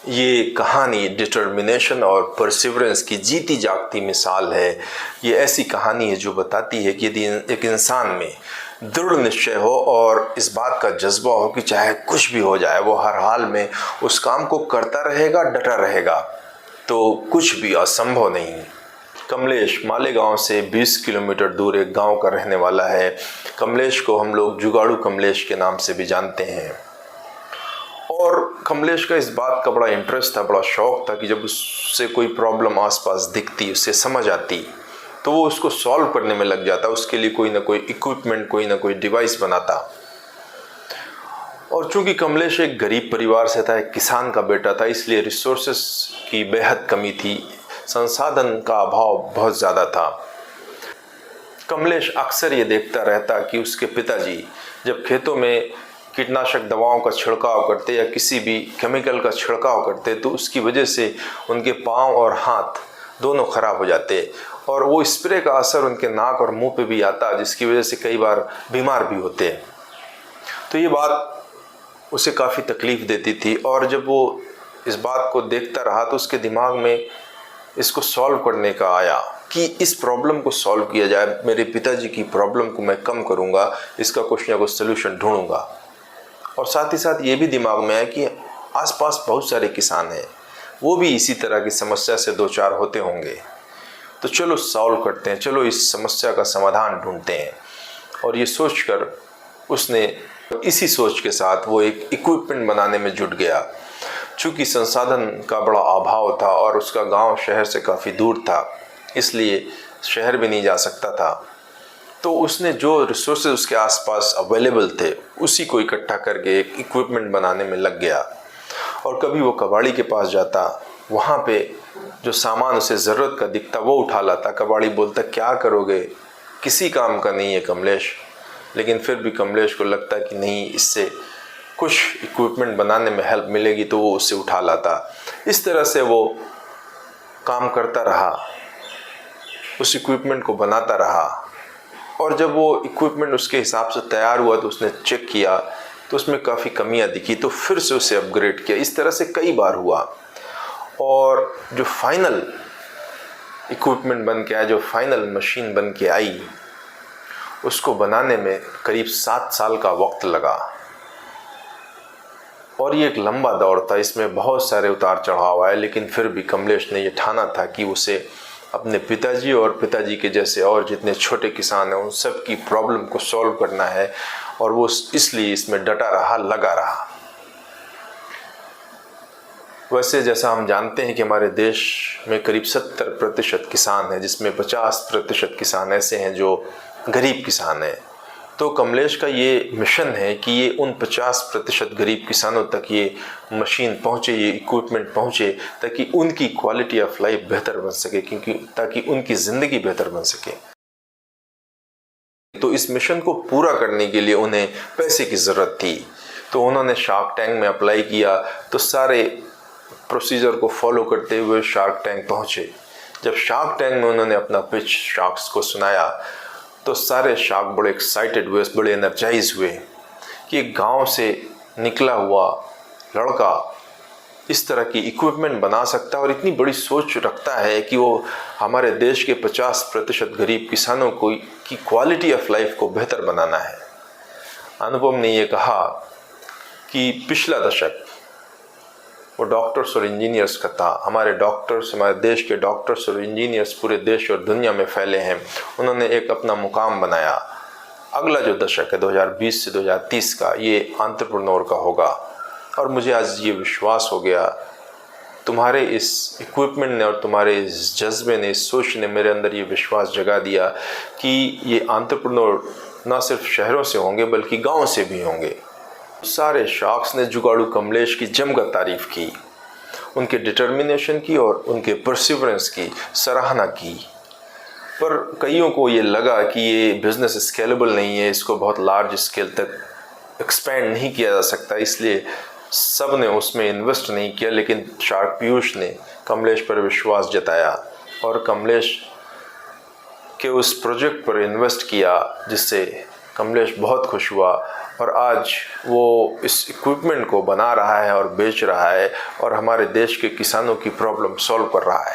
ये कहानी डिटर्मिनेशन और परसिवरेंस की जीती जागती मिसाल है। ये ऐसी कहानी है जो बताती है कि यदि एक इंसान में दृढ़ निश्चय हो और इस बात का जज्बा हो कि चाहे कुछ भी हो जाए वो हर हाल में उस काम को करता रहेगा, डटा रहेगा, तो कुछ भी असंभव नहीं। कमलेश मालेगांव से 20 किलोमीटर दूर एक गांव का रहने वाला है। कमलेश को हम लोग जुगाड़ू कमलेश के नाम से भी जानते हैं। और कमलेश का इस बात का बड़ा इंटरेस्ट था, बड़ा शौक था कि जब उससे कोई प्रॉब्लम आसपास दिखती, उससे समझ आती, तो वो उसको सॉल्व करने में लग जाता, उसके लिए कोई ना कोई इक्विपमेंट, कोई ना कोई डिवाइस बनाता। और चूंकि कमलेश एक गरीब परिवार से था, एक किसान का बेटा था, इसलिए रिसोर्सेस की बेहद कमी थी, संसाधन का अभाव बहुत ज़्यादा था। कमलेश अक्सर ये देखता रहता कि उसके पिताजी जब खेतों में कीटनाशक दवाओं का छिड़काव करते या किसी भी केमिकल का छिड़काव करते तो उसकी वजह से उनके पाँव और हाथ दोनों खराब हो जाते और वो स्प्रे का असर उनके नाक और मुंह पे भी आता, जिसकी वजह से कई बार बीमार भी होते। तो ये बात उसे काफ़ी तकलीफ़ देती थी और जब वो इस बात को देखता रहा तो उसके दिमाग में इसको सॉल्व करने का आया कि इस प्रॉब्लम को सॉल्व किया जाए, मेरे पिताजी की प्रॉब्लम को मैं कम करूँगा, इसका कुछ ना कुछ सलूशन ढूंढूंगा। और साथ ही साथ ये भी दिमाग में है कि आसपास बहुत सारे किसान हैं, वो भी इसी तरह की समस्या से दो चार होते होंगे, तो चलो सॉल्व करते हैं, चलो इस समस्या का समाधान ढूंढते हैं। और ये सोचकर उसने इसी सोच के साथ वो एक इक्विपमेंट बनाने में जुट गया। चूँकि संसाधन का बड़ा अभाव था और उसका गांव शहर से काफ़ी दूर था, इसलिए शहर भी नहीं जा सकता था, तो उसने जो रिसोर्सेज उसके आसपास अवेलेबल थे उसी को इकट्ठा करके एक इक्विपमेंट बनाने में लग गया। और कभी वो कबाड़ी के पास जाता, वहाँ पे जो सामान उसे ज़रूरत का दिखता वो उठा लाता। कबाड़ी बोलता क्या करोगे, किसी काम का नहीं है कमलेश, लेकिन फिर भी कमलेश को लगता कि नहीं, इससे कुछ इक्विपमेंट बनाने में हेल्प मिलेगी, तो वो उससे उठा लाता। इस तरह से वो काम करता रहा, उस इक्विपमेंट को बनाता रहा। और जब वो इक्विपमेंट उसके हिसाब से तैयार हुआ तो उसने चेक किया तो उसमें काफ़ी कमियां दिखी, तो फिर से उसे अपग्रेड किया। इस तरह से कई बार हुआ और जो फाइनल इक्विपमेंट बन के आया, जो फाइनल मशीन बन के आई, उसको बनाने में करीब 7 साल का वक्त लगा। और ये एक लंबा दौर था, इसमें बहुत सारे उतार चढ़ाव आए, लेकिन फिर भी कमलेश ने ये ठाना था कि उसे अपने पिताजी और पिताजी के जैसे और जितने छोटे किसान हैं उन सब की प्रॉब्लम को सॉल्व करना है, और वो इसलिए इसमें डटा रहा, लगा रहा। वैसे जैसा हम जानते हैं कि हमारे देश में करीब 70% किसान हैं, जिसमें 50% किसान ऐसे हैं जो गरीब किसान हैं। तो कमलेश का ये मिशन है कि ये उन 50% गरीब किसानों तक ये मशीन पहुँचे, ये इक्विपमेंट पहुँचे, ताकि उनकी क्वालिटी ऑफ लाइफ बेहतर बन सके, क्योंकि ताकि उनकी ज़िंदगी बेहतर बन सके। तो इस मिशन को पूरा करने के लिए उन्हें पैसे की ज़रूरत थी, तो उन्होंने शार्क टैंक में अप्लाई किया। तो सारे प्रोसीजर को फॉलो करते हुए शार्क टैंक पहुँचे। जब शार्क टैंक में उन्होंने अपना पिच शार्क्स को सुनाया तो सारे शार्क बड़े एक्साइटेड हुए, बड़े एनर्जाइज हुए कि एक गांव से निकला हुआ लड़का इस तरह की इक्विपमेंट बना सकता है और इतनी बड़ी सोच रखता है कि वो हमारे देश के 50% गरीब किसानों को की क्वालिटी ऑफ लाइफ को बेहतर बनाना है। अनुपम ने ये कहा कि पिछला दशक वो डॉक्टर्स और इंजीनियर्स का था। हमारे डॉक्टर्स, हमारे देश के डॉक्टर्स और इंजीनियर्स पूरे देश और दुनिया में फैले हैं। उन्होंने एक अपना मुकाम बनाया। अगला जो दशक है 2020 से 2030 का, ये एंटरप्रेन्योर का होगा। और मुझे आज ये विश्वास हो गया, तुम्हारे इस इक्विपमेंट ने और तुम्हारे इस जज्बे ने, इस सोच ने मेरे अंदर ये विश्वास जगा दिया कि ये एंटरप्रेन्योर ना सिर्फ शहरों से होंगे बल्कि गाँव से भी होंगे। सारे शार्क्स ने जुगाड़ू कमलेश की जमकर तारीफ की, उनके डिटर्मिनेशन की और उनके परसिवरेंस की सराहना की। पर कईयों को ये लगा कि ये बिज़नेस स्केलेबल नहीं है, इसको बहुत लार्ज स्केल तक एक्सपेंड नहीं किया जा सकता, इसलिए सब ने उसमें इन्वेस्ट नहीं किया। लेकिन शार्क पीयूष ने कमलेश पर विश्वास जताया और कमलेश के उस प्रोजेक्ट पर इन्वेस्ट किया, जिससे कमलेश बहुत खुश हुआ और आज वो इस इक्विपमेंट को बना रहा है और बेच रहा है और हमारे देश के किसानों की प्रॉब्लम सॉल्व कर रहा है।